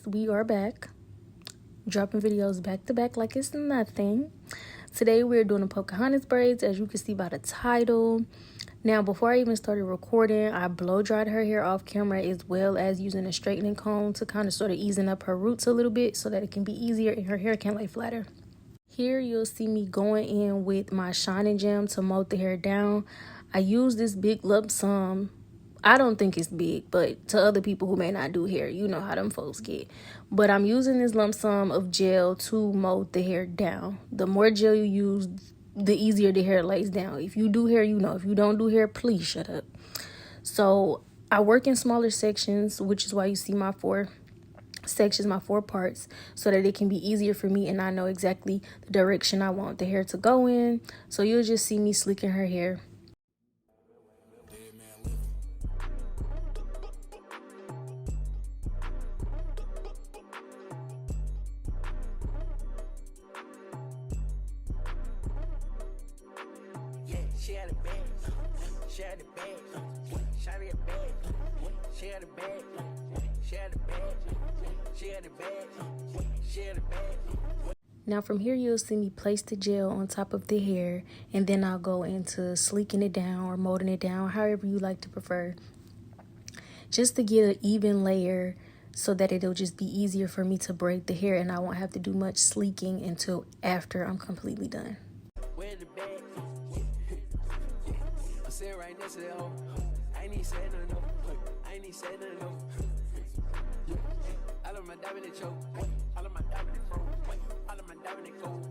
we are back, dropping videos back to back like it's nothing. Today we're doing the Pocahontas braids, as you can see by the title. Now, before I even started recording, I blow dried her hair off camera, as well as using a straightening comb to kind of sort of easing up her roots a little bit so that it can be easier and her hair can lay flatter. Here you'll see me going in with my shining gem to mold the hair down. I use this big lump sum. I don't think it's big, but to other people who may not do hair, you know how them folks get. But I'm using this lump sum of gel to mold the hair down. The more gel you use, the easier the hair lays down. If you do hair, you know. If you don't do hair, please shut up. So I work in smaller sections, which is why you see my 4 sections, my 4 parts, so that it can be easier for me and I know exactly the direction I want the hair to go in. So you'll just see me slicking her hair. She had a bag, she had a bag, she had a bag, she had a bag, she had a bag, she had a bag, she had a bag. Now from here you'll see me place the gel on top of the hair, and then I'll go into sleeking it down or molding it down, however you like to prefer, just to get an even layer so that it'll just be easier for me to braid the hair and I won't have to do much sleeking until after I'm completely done. Where the bag? I'm sitting right next to that hoe. I ain't even said nothing, no. I ain't even said nothing, no. I love my diamond and choke. I love my diamond and fro. I love my diamond and gold.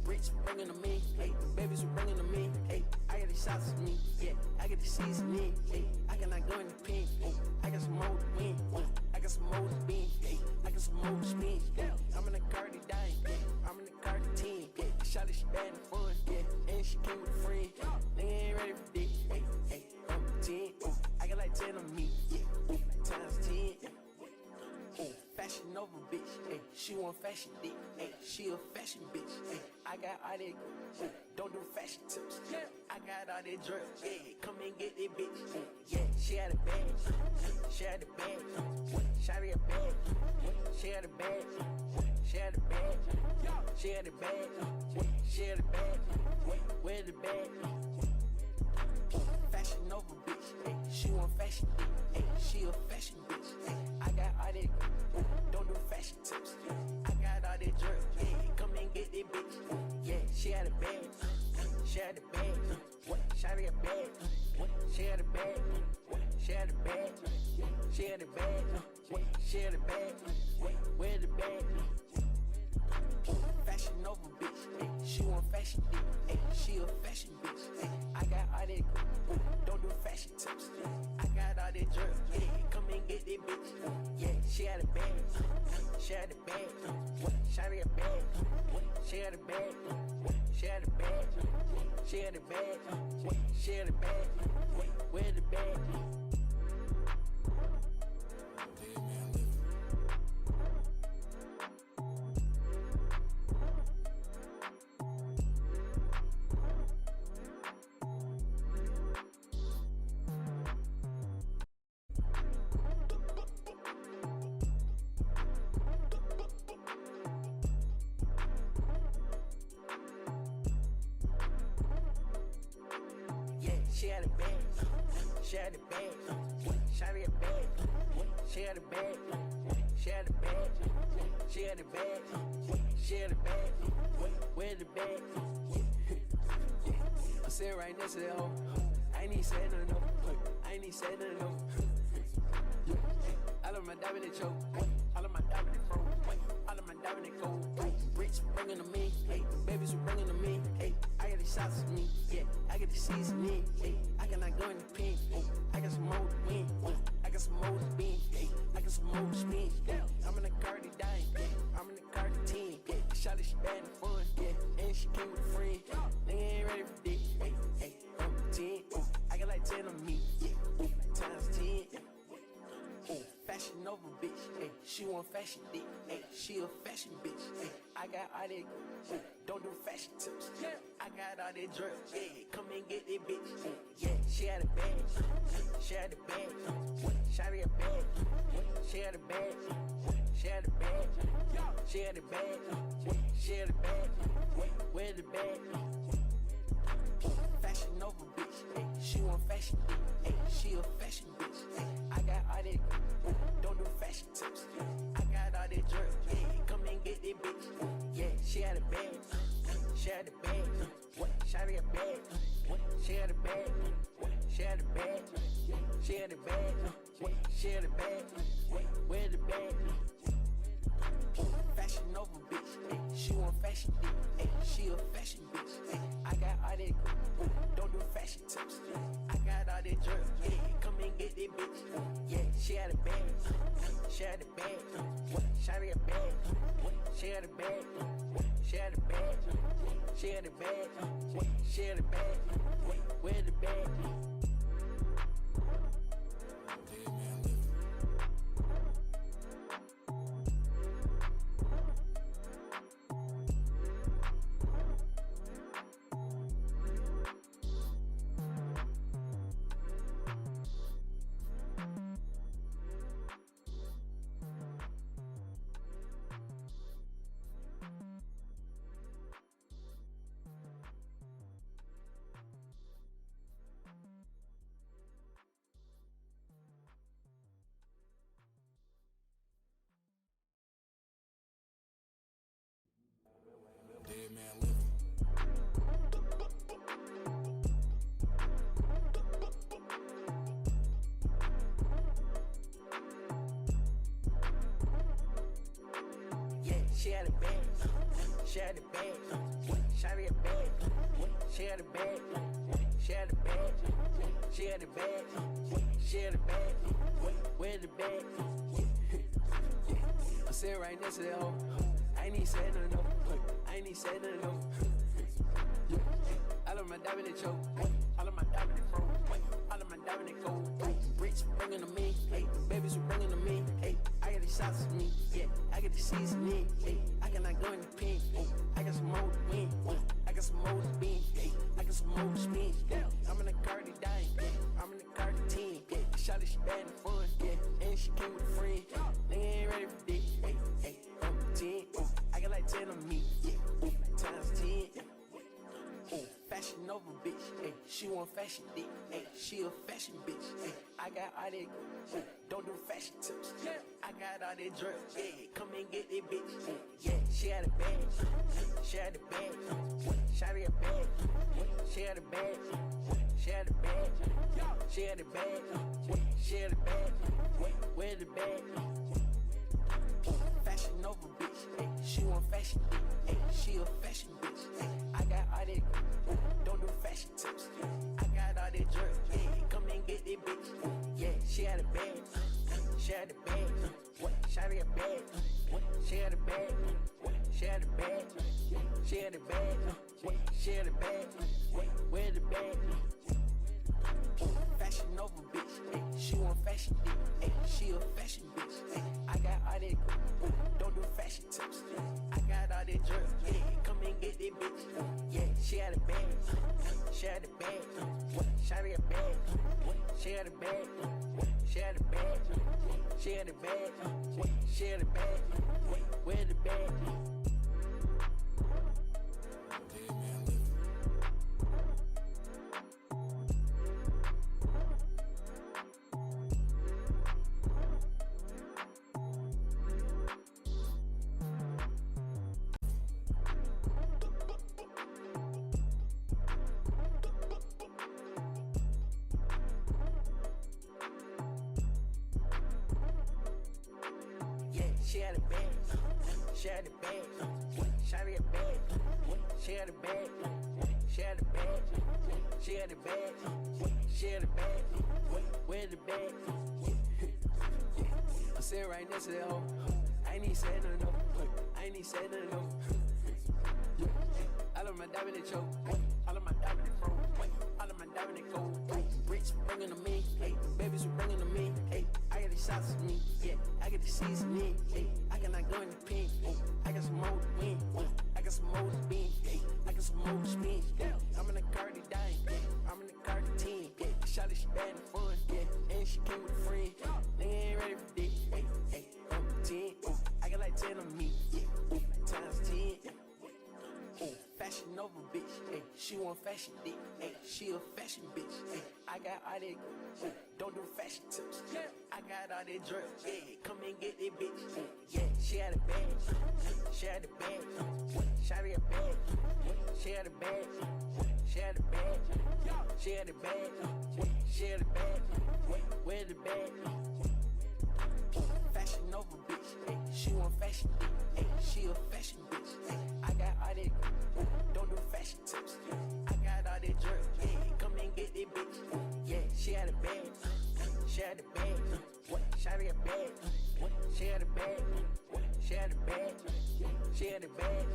Rich bringing to me. Hey, babies bringing to me. Hey, I got these shots of me. Yeah, I got the seasoning. Hey, I cannot go in the pin. I got some more to win. I got some more to spin. Hey, I got some more to spin. I'm in the car to die. I'm in the car to 10. Yeah, shot it, she bad and fun. Yeah, and she came with a friend. Nigga ain't ready for this. Hey, hey, I'm 10. I got like 10 on me. Yeah, times 10. Fashion over bitch, hey, she want fashion dick, hey, she a fashion bitch, hey, I got all that, don't do fashion tips, I got all that drugs, yeah, come and get that bitch, yeah, she had a bag, she had a bag, she had a bag, she had a bag, she had a bag, she had a bag, she had a bag, where the bag? Fashion over bitch, hey, she want fashion dick, hey, she a fashion bitch, hey, I got all that, don't do fashion tips, I got all that drugs, yeah, come and get that bitch, yeah, she had a bag, she had a bag, she had a bag, she had a bag, she had a bag, she had a bag, she had a bag, where the bag? Fashion over bitch, hey, she want fashion dick, hey, she a fashion bitch, hey, I got all that, don't do fashion tips, I got all that drugs, yeah, come and get that bitch, yeah, she had a bag, she had a bag, she had a bag, she had a bag, she had a bag, she had a bag, she had a bag, where the bag? She had a bag, she had a bag, she had a bag, she had a bag, she had a bag, she had a bag, she had a bag, where the bag? I'm sitting right next to that hoe. I ain't even said nothing, no. I ain't even said nothing, no. I love my diamond and choke. I love my diamond and fro. I love my diamond and gold. Rich bringing to me. Hey, babies bringing to me. Hey, I got these shots of me. Yeah, I got the seasoning. Hey, I cannot go in the pin. I got some more to win. I got some more to spin. Hey, I got some more to spin. I'm in the car to die. I'm in the car to 10. Yeah, shot it, she bad and fun. Yeah, and she came with a friend. Nigga ain't ready for this. Hey, hey, I'm 10. I got like 10 on me. Yeah, times 10. Fashion over bitch, hey, she want fashion dick, hey, she a fashion bitch, hey, I got all that, don't do fashion tips, I got all that drugs, yeah, come and get that bitch, yeah, she had a bag, she had a bag, she had a bag, she had a bag, She had a bag, she had a bag, she had a bag, where the bag? Fashion over bitch, ay, she want fashion, ay, she a fashion bitch. Ay, I got all that, don't do fashion tips. I got all that jerk, ay, come and get that bitch. Yeah, she had a bag, she had a bag, shawty a bag, she had a bag, she had a bag, she had a bag, she had a bag, where the bag? Fashion over bitch, ay, she want fashion dick, ay, she a fashion bitch. Ay, I got all that, don't do fashion tips. I got all that jerk, ay, come and get that bitch. Yeah, she had a bag, she had a bag, shawty a bag, she had a bag, she had a bag, she had a bag, she had a bag, where the bag? Dead man living. Yeah, she had a bag, she had a bag, shawty a bag, she had a bag, she had a bag, she had a bag, she had a bag, where the bag? I'm sitting right next to that hoe, I ain't even said nothing no, I ain't even said nothing no. All of my diamond and choke, all of my diamond and fro, all of my diamond and gold. Rich bringing them in, hey, babies were bringing them in, hey. I got the shots of me, yeah, I got the seasoning, hey. I cannot go in the pin, I got some more to win, I got some more to spin, hey. I got some more to spin, yeah. I'm in the car to die, yeah. I'm in the car to 10, yeah. Shawty, she bad and fun, yeah, and she came with a friend. Nigga ain't ready for this, hey, hey, 10, I got like 10 on me, yeah, times 10, yeah. Fashion over bitch, ay, she want fashion dick, ay, she a fashion bitch, ay, I got all that, don't do fashion tips, I got all that drip, yeah, come and get that bitch, yeah, she had a bag, she had a bag, shawty a bag, she had a bag, she had a bag, she had a bag, she had a bag, where the bag? Fashion over bitch, ay, she want fashion dick, ay, she a fashion bitch, ay, I got all that, don't do fashion tips, I got all that jerk, yeah, come and get that bitch, yeah, she had a bag, she had a bag, shawty a bag, she had a bag, she had a bag, she had a bag, she had a bag, where the bag? Fashion over bitch, ay, she want fashion dick, ay, she a fashion bitch, ay, I got all that, don't do fashion tips, I got all that jerk, yeah, come and get that bitch, yeah, she had a bag, she had a bag, shawty a bag, she had a bag, she had a bag, she had a bag, she had a bag, where the bag? Dead man living. She had a bag, she had a bag, shawty a bag, she had a bag, she had a bag, she had a bag, she had a bag, where the bag? I'm sitting right next to that hoe, I ain't even said nothing no, I ain't even said nothing no. All of my diamond and choke, all of my diamond and fro, all of my diamond and gold. Rich bringing them in, hey, babies were bringing them in, hey. I got the shots of me, yeah, I got the seasoning, hey. I cannot go in the pin, I got some more to win, I got some more to spin, hey. I got some more to spin, yeah. I'm in the car to die, yeah. I'm in the car to 10, yeah. Shawty, she bad and fun, yeah, and she came with a friend. Nigga ain't ready for this, hey, hey, 10, Fashion over bitch, ayy. She want fashion dick, ayy. She a fashion bitch, ayy. I got all that, ayy. Don't do fashion tips. I got all that drip, yeah. Come and get that bitch, ayy. Yeah. She had a bag, she had a bag, she had a bag, she had a bag, she had a bag, she had a bag, she had a bag. Where the bag? Fashion over bitch, ayy. She want fashion dick, ayy. She a fashion bitch, ayy. I got all that, don't do fashion tips. I got all that drip, yeah. Come and get that bitch, yeah. She had a bag, she had a bag, she had a bag, she had a bag, she had a bag, she had a bag,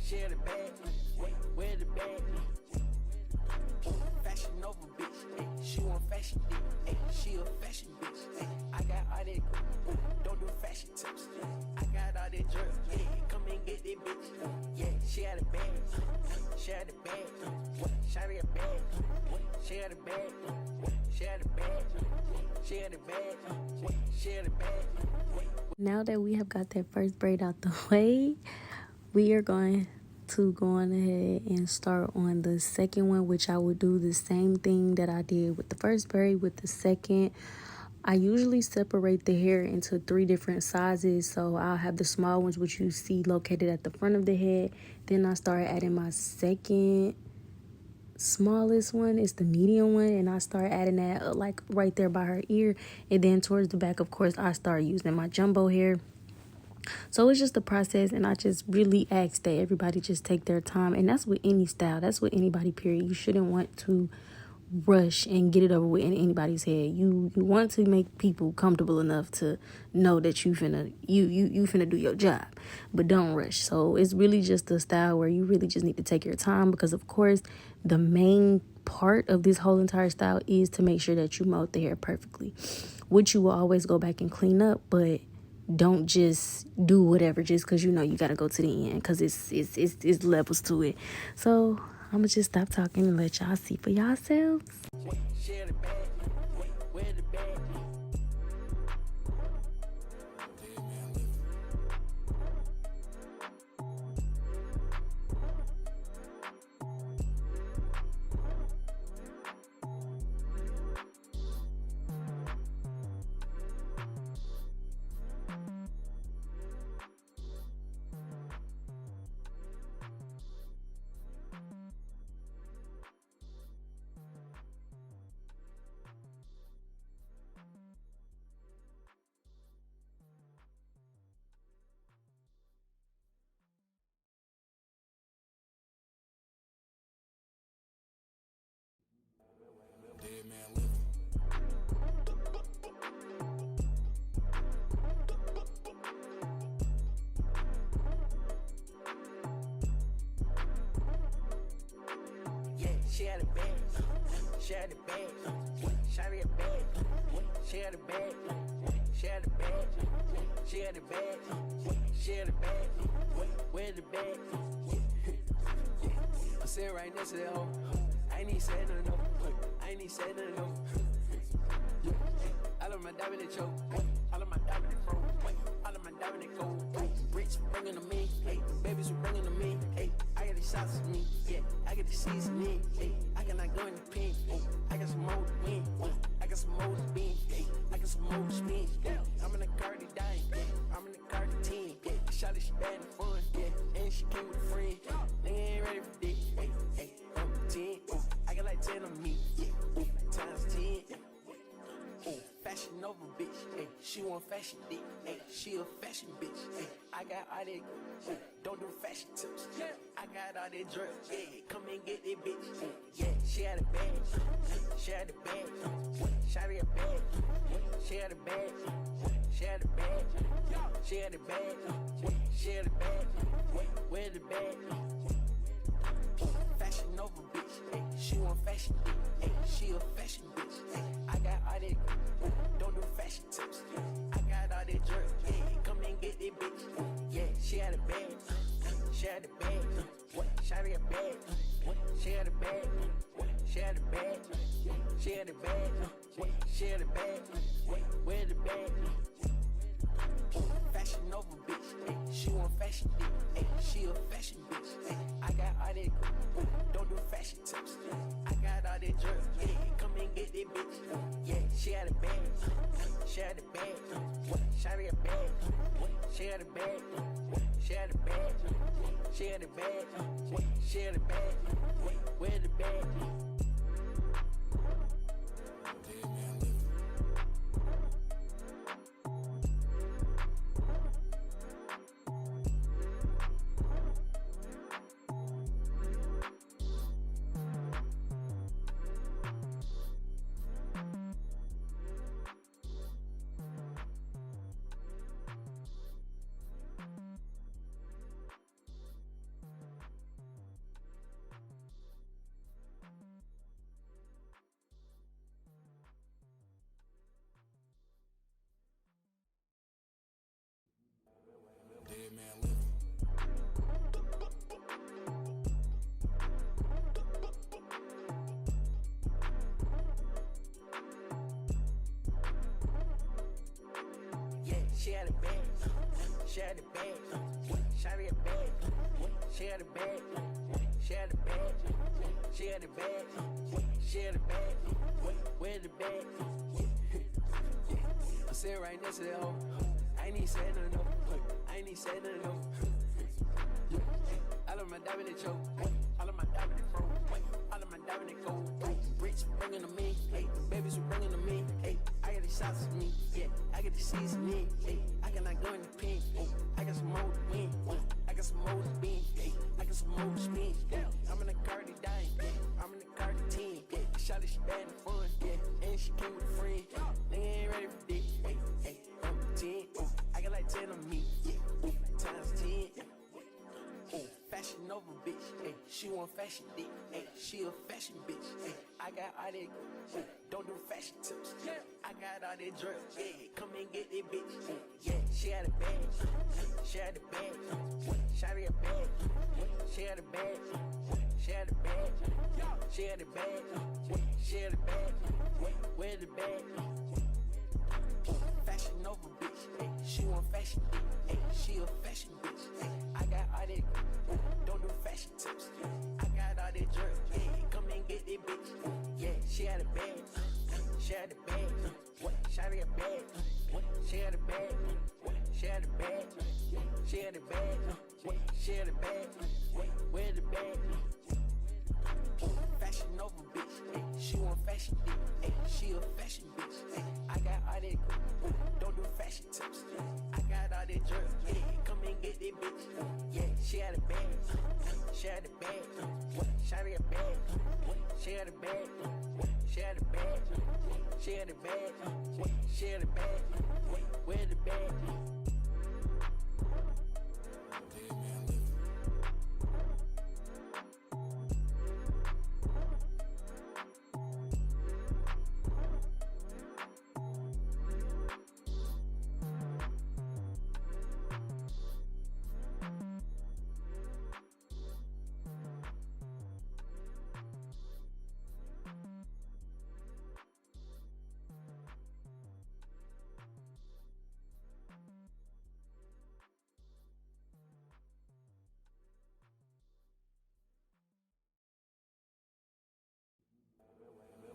she had a bag. Where the bag? Fashion over bitch, ayy. She want fashion dick, ayy. She a fashion bitch, ayy. I got all that, don't do fashion tips. I got all that drip, yeah. Come and get that bitch, yeah. She had a bag, she had a bag, she had a bag, she had a bag, she had a bag, she had a bag, she had a bag. Now that we have got that first braid out the way, we are going to go on ahead and start on the second one, which I will do the same thing that I did with the first braid with the second. I usually separate the hair into 3 different sizes. So I'll have the small ones, which you see located at the front of the head. Then I start adding my second smallest one, is the medium one, and I start adding that like right there by her ear. And then towards the back, of course, I start using my jumbo hair. So it's just a process, and I just really ask that everybody just take their time. And that's with any style, that's with anybody, period. You shouldn't want to rush and get it over with in anybody's head. You want to make people comfortable enough to know that you finna do your job, but don't rush. So it's really just a style where you really just need to take your time, because of course the main part of this whole entire style is to make sure that you mold the hair perfectly, which you will always go back and clean up. But don't just do whatever just because you know you gotta go to the end, because it's levels to it. So I'm gonna just stop talking and let y'all see for yourselves. Share the bag, where the bag? Dead man living. Dead man living. Yeah, she had a bag, she had a bag, she had a bag, she had a bag, she had a bag, she had a bag, she had a bag. Where the bag? I'm sitting right next to that hoe. I ain't even said nothing though. I ain't even said nothing though. All of my diamond and choke, all of my diamond and fro, all of my diamond and gold. Rich bringing them in, hey, babies were bringing them in, hey. I got the shots of me, yeah. I got the seasoning, hey. I cannot go in the pen, hey. I got some more to win, I got some more to spin, hey. I got some more to spin, yeah. I'm in the car to die, yeah. I'm in the car to 10, yeah. Shot it, she bad and fun, yeah. And she came with a friend, nigga ain't ready for this, hey, hey. I'm 10, I got like 10 on me, yeah. Times 10, yeah. Fashion over bitch, ayy. She want fashion dick, ayy. She a fashion bitch, ayy. I got all that, don't do fashion tips. I got all that drip, yeah. Come and get that bitch, yeah. She had a bag, she had a bag, she had a bag, she had a bag, she had a bag, she had a bag, she had a bag. Where the bag? Fashion over bitch, ayy. She want fashion dick, ayy. She a fashion bitch, ayy. I got all that, don't do fashion tips. I got all that drip, yeah. Come and get that bitch, yeah. She had a bag, she had a bag, she had a bag, she had a bag, she had a bag, she had a bag, she had a bag. Where the bag? fashion over bitch. Ay, she want fashion dick. Ay, she a fashion bitch. Ay, I got all that good. Don't do fashion tips. I got all that jerk. Yeah, come and get that bitch. Yeah, she had a bag. She had a bag. She had a bag. She had a bag. She had a bag. She had a bag. She had a bag. Where the bag? Dead man living. Dead man living. Yeah, she had a bag. She had a bag. She had a bag. She had a bag. She had a bag. She had a bag. She had a bag. Where the bag? I'm sitting right next to that hoe. I ain't even say nothing no. I ain't even say nothing no. All of my diamond and choke. All of my diamond and fro. All of my diamond and gold. Rich bringing them in. Hey, babies were bringing them in. Hey, I got the shots of me. Yeah, I got the seasoning. Hey, I cannot go in the pen. I got some more to win. I got some more to spin. Hey, I got some more to spin. I'm in the car to die. I'm in the car to 10. Yeah, shot it, she bad and fun. Yeah, and she came with a friend. Nigga ain't ready for this. Hey, hey, I'm 10. I got like 10 on me. Yeah, times 10. Fashion over bitch, ay, she want fashion dick, ay, she a fashion bitch, ay, I got all that, don't do fashion tips, I got all that drugs, yeah, come and get that bitch, yeah, she had a bag, she had a bag, she had a bag, she had a bag, she had a bag, she had a bag, she had a bag, where the bag? Fashion over bitch, ay, she want fashion dick, ay, she a fashion bitch, ay, I got all that, don't do fashion tips, I got all that jerk, yeah, come and get that bitch, yeah, she had a bag, she had a bag, she had a bag, she had a bag, she had a bag, she had a bag, she had a bag, where the bag? Fashion over bitch, ay, she want fashion dick, ay, she a fashion bitch, ay, I got all that, don't do fashion tips, I got all that jerk, yeah, come and get that bitch, yeah, she had a bag, she had a bag, she had a bag, she had a bag, she had a bag, she had a bag, she had a bag, where the bag? Dead man living.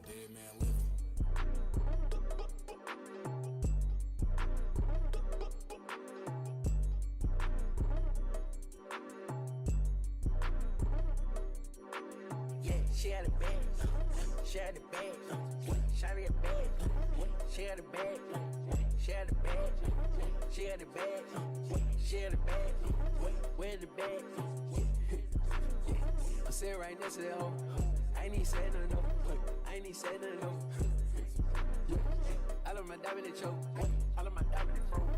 Dead man living. Yeah, she had a bag, she had a bag, she had a bag, she had a bag, she had a bag, she had a bag, she had a bag, where the bag? I'm sitting right next to that hoe. I ain't even say nothing no. I ain't even say nothing no. All of my diamond and choke, all of my diamond and fro,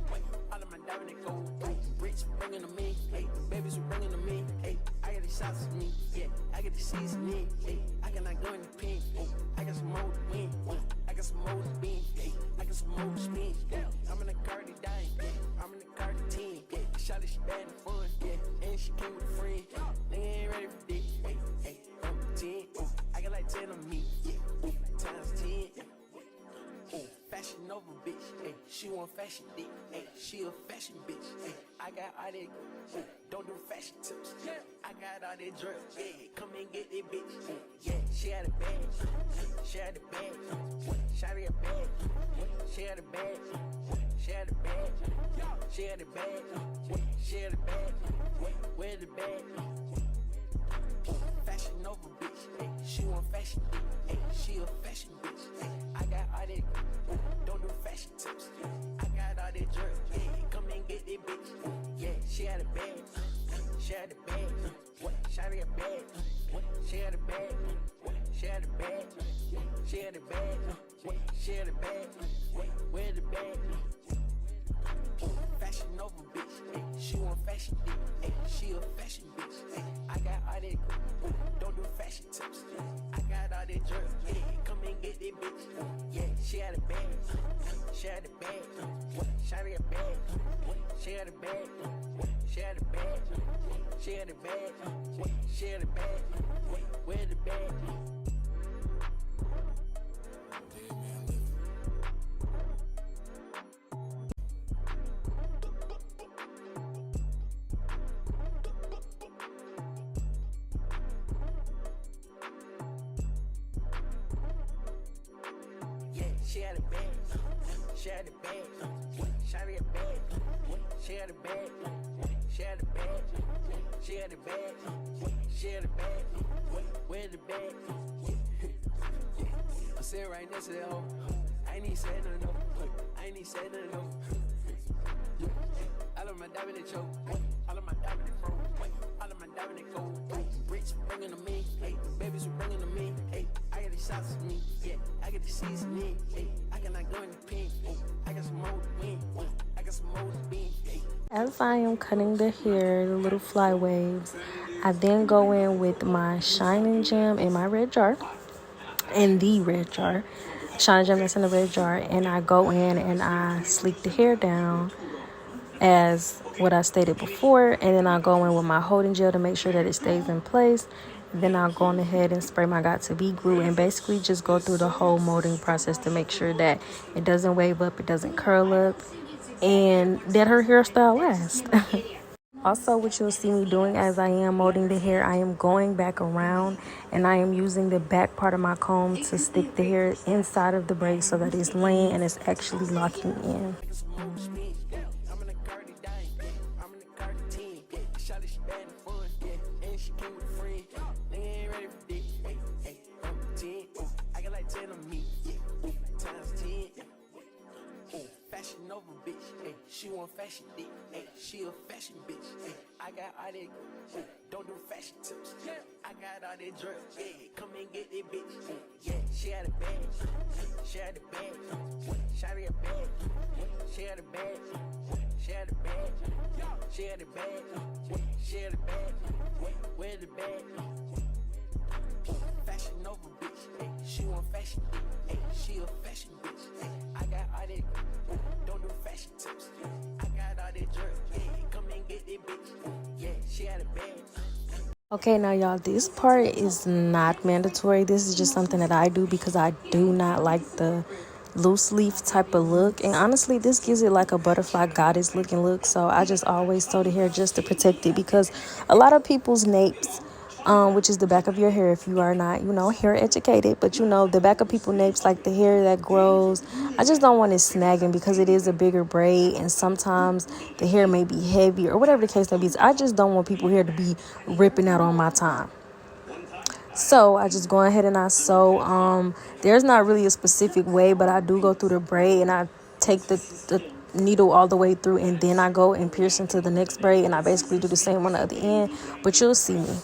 all of my diamond and gold. Rich bringing them in, hey, babies were bringing them in, hey, I got the shots of me, yeah, I got the seasoning, hey, I cannot go in the pen, I got some more to win, I got some more to spin, hey, I got some more to spin, I'm in the car to die, I'm in the car to 10, yeah, shot it, she bad and fun, yeah, and she came with a friend, nigga ain't ready for this, hey, hey, I'm 10, I got like 10 on me, yeah, times 10, fashion over bitch, ay, she she want fashion dick. Hey, she a fashion bitch. Hey, I got all that. Don't do fashion tips. I got all that drip. Yeah, come and get that bitch. Yeah, she had a bag. She had a bag. She had a bag. She had a bag. She had a bag. She had a bag. She had a bag. Where's the bag? Fashion over bitch. Hey, she want fashion dick. Hey, she a fashion bitch. Hey, I got all that. Don't do fashion tips. I got all that drip. Yeah, come and get that bitch. Yeah, she had a bag. She had a bag. She had a bag. She had a bag. She had a bag. She had a bag. She had a bag. Where's the bag? Fashion over bitch. Hey, she want fashion dick. Hey, she a fashion bitch. Hey, I got all that. Don't do fashion tips. I got all that drip. Yeah, come and get that bitch. Yeah, she had a bag. She had a bag. She had a bag. She had a bag. She had a bag. She had a bag. She had a bag. Where's the bag? She had a bag. She had a bag. She had a bag. She had a bag. She had a bag. She had a bag. She had a bag. Where's the bag? I'm sitting right next to that hoe. I ain't even say nothing though. I ain't even say nothing though. All of my diamond and choke. All of my diamond and fro. All of my diamond and gold. Rich bringing them in. Hey, babies were bringing them in. Hey, I got the shots of me. Yeah, I got the seasoning. Hey, I cannot go in the pen. I got some more to win. I got some more to be. Hey. As I am cutting the hair, the little fly waves, I then go in with my shining gem in my red jar, in the red jar, shining gem that's in the red jar, and I go in and I sleek the hair down as what I stated before, and then I'll go in with my holding gel to make sure that it stays in place. Then I'll go on ahead and spray my Got To Be glue and basically just go through the whole molding process to make sure that it doesn't wave up, it doesn't curl up, and that her hairstyle lasts. Also, what you'll see me doing as I am molding the hair, I am going back around and I am using the back part of my comb to stick the hair inside of the braid so that it's laying and it's actually locking in. Over bitch, hey, she want fashion dick, hey, she a fashion bitch, hey, I got all that, don't do fashion tips, I got all that drip, yeah, come and get that bitch, yeah, she had a bag, she had a bag, she had a bag, she had a bag, she had a bag, she had a bag, she had a bag, where's the bag? Fashion over bitch, hey, she want fashion dick, hey, she a fashion bitch, hey, I got all that. Don't do fashion tips. I got all that drip. Yeah, come and get that bitch. Yeah, she had a bag. Okay, now y'all, this part is not mandatory. This is just something that I do because I do not like the loose leaf type of look. And honestly, this gives it like a butterfly goddess looking look. So I just always sew the hair just to protect it because a lot of people's napes, which is the back of your hair if you are not, hair educated, but the back of people's napes, like the hair that grows, I just don't want it snagging because it is a bigger braid and sometimes the hair may be heavy or whatever the case may be. I just don't want people hair to be ripping out on my time. So I just go ahead and I sew. There's not really a specific way, but I do go through the braid and I take the needle all the way through and then I go and pierce into the next braid and I basically do the same on the other end, but you'll see me.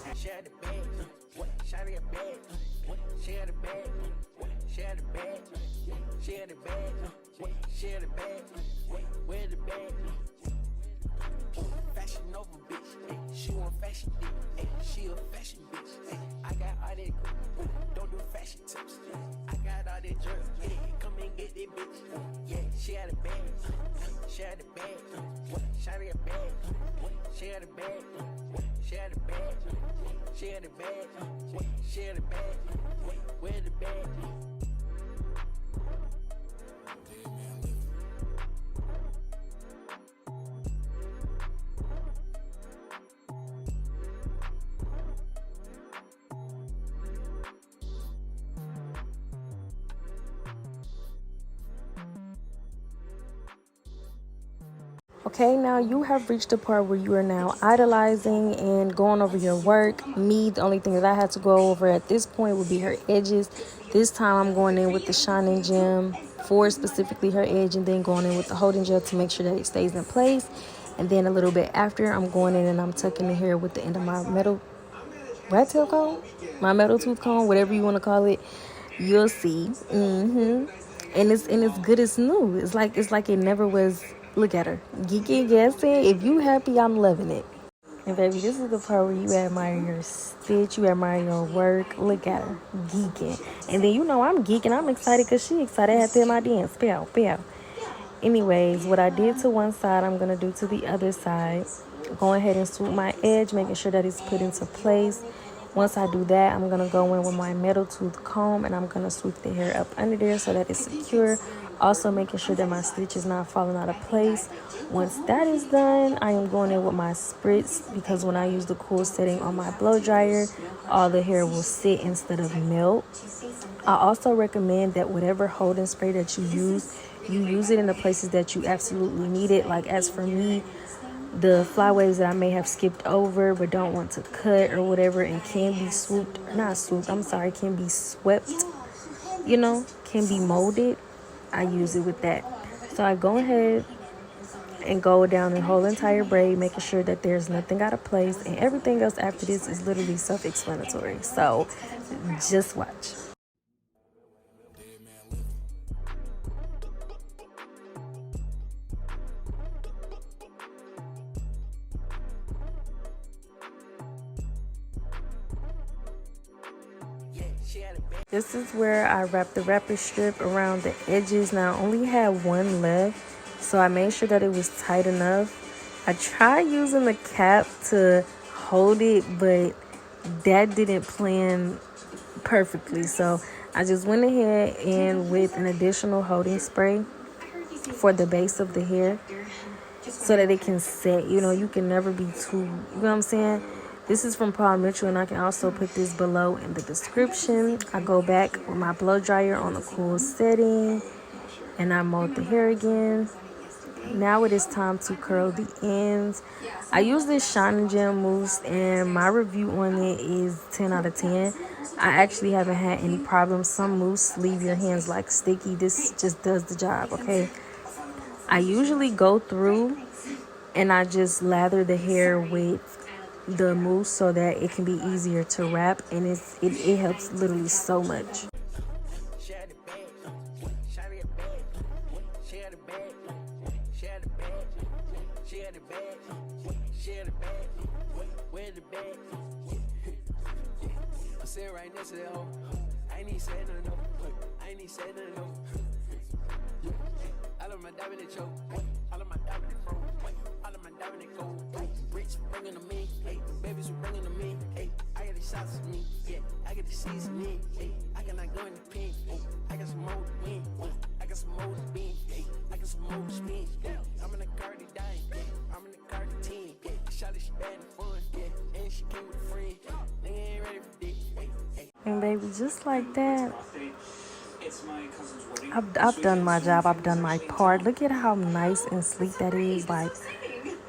She want fashion dick, hey, she a fashion bitch, hey, I got all that, don't do fashion tips, I got all that drip, yeah, come and get that bitch, yeah, she had a bag, she had a bag, she had a bag, she had a bag, she had a bag, she had a bag, she had a bag, where's the bag? Okay, now you have reached the part where you are now idolizing and going over your work. Me, the only thing that I had to go over at this point would be her edges. This time I'm going in with the shining gem for specifically her edge, and then going in with the holding gel to make sure that it stays in place. And then a little bit after, I'm going in and I'm tucking the hair with the end of my metal rat tail comb, my metal tooth comb, whatever you want to call it. You'll see. And it's good as new. It's like it never was. Look at her, geeky guessing. If you happy, I'm loving it. And baby, this is the part where you admire your stitch, you admire your work. Look at her, geeking. And then I'm geeking. I'm excited because she excited. I had to hit my dance. Pow, pow. Anyways, what I did to one side, I'm going to do to the other side. Go ahead and swoop my edge, making sure that it's put into place. Once I do that, I'm going to go in with my metal tooth comb and I'm going to sweep the hair up under there so that it's secure. Also making sure that my stitch is not falling out of place. Once that is done, I am going in with my spritz because when I use the cool setting on my blow dryer, all the hair will sit instead of melt. I also recommend that whatever holding spray that you use it in the places that you absolutely need it. Like as for me, the flyways that I may have skipped over but don't want to cut or whatever and can be can be swept, can be molded, I use it with that. So I go ahead and go down the whole entire braid, making sure that there's nothing out of place, and everything else after this is literally self-explanatory. So just watch. This is where I wrapped the wrapper strip around the edges. Now I only had one left, so I made sure that it was tight enough. I tried using the cap to hold it, but that didn't plan perfectly. So I just went ahead and with an additional holding spray for the base of the hair so that it can set. You can never be too, you know what I'm saying? This is from Paul Mitchell, and I can also put this below in the description. I go back with my blow dryer on a cool setting, and I mold the hair again. Now it is time to curl the ends. I use this Shining Gem mousse, and my review on it is 10 out of 10. I actually haven't had any problems. Some mousse leave your hands like sticky. This just does the job, okay? I usually go through and I just lather the hair with the mousse so that it can be easier to wrap, and it helps literally so much. Sit right next to that hoe. I ain't say nothing, I ain't say nothing. All of my diamond and choke, all of my diamond and fro, all of my diamond and gold. Rich bringing to me, hey, babies bringing to me, hey. I got the shots of me, yeah, I got the seasoning, hey. I cannot go in the pink, hey. I got some more to win, I got some more to bean, hey. I got some more to spin, yeah. I'm in the car to die, yeah. I'm in the car to 10, yeah. Shot it, she bad and fun, yeah. And she came with a friend, nigga ain't ready for this, hey. And baby, just like that, I've done my job. I've done my part. Look at how nice and sleek that is. Like,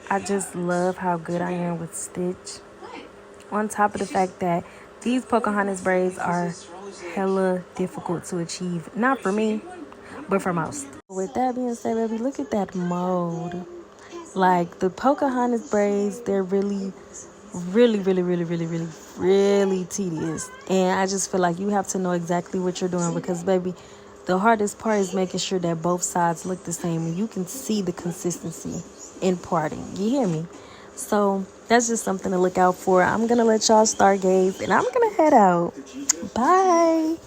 I just love how good I am with stitch. On top of the fact that these Pocahontas braids are hella difficult to achieve. Not for me, but for most. With that being said, baby, look at that mold. Like, the Pocahontas braids, they're really tedious, and I just feel like you have to know exactly what you're doing, because baby, the hardest part is making sure that both sides look the same and you can see the consistency in parting. You hear me? So that's just something to look out for. I'm gonna let y'all stargaze and I'm gonna head out. Bye.